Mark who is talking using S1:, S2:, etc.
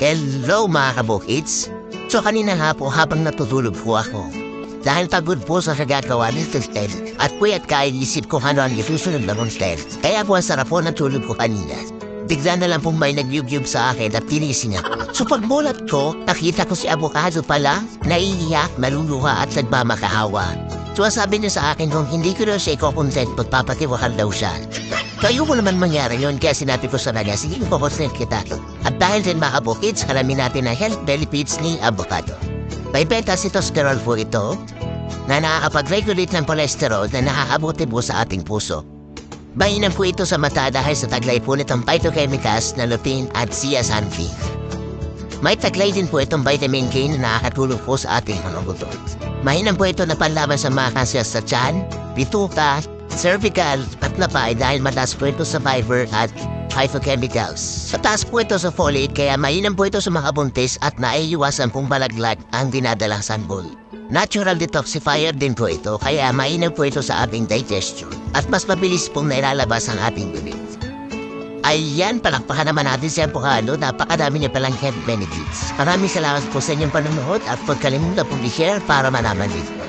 S1: Hello mga kabukits! So kanina nga po habang natutulog po ako, dahil pagod po sa kagagawa ng Ted at puyat kaisip ko ano ang isusunod na Ted. Kaya po ang sarap po ng tulog ko kanina. Bigla na lang pong may nag-yub-yub sa akin at tinising ako. So pagmulat ko, nakita ko si Avocado pala, naiiyak, maluluha at nagmamakahawa. So sabi niya sa akin kung hindi ko daw siya iko-consent, magpapatiwakal daw siya. Kayo mo naman mangyari yun kaya sinabi ko sa kanya, sige iko-consent kita. At dahil din mga kabukits, alamin natin ang health benefits ni Avocado. May beta-sitosterol po ito na nakakapag-regulate ng cholesterol na nakakabuti po sa ating puso. Mainam po ito sa mata dahil sa taglay po nitong phytochemicals na lutein at zeaxanthin. May taglay din po itong vitamin K na nakakatulong po sa ating mga buto. Mainam po ito na panlaban sa mga kanser sa tiyan, bituka, cervical at lapay dahil mataas po ito sa fiber at phytochemicals. Mataas po ito sa folate kaya mainam po ito sa mga buntis at naiiwasan pong balaglag ang dinadalang sanbol. Natural detoxifier din po ito kaya mainam po ito sa ating digestion at mas mabilis pong nailalabas ang ating bibig. Ayan, palakpakan naman natin si Avocado. Napakadami niya palang health benefits. Maraming salamat po sa inyong panonood at huwag kalimutan pong i-share para malaman din.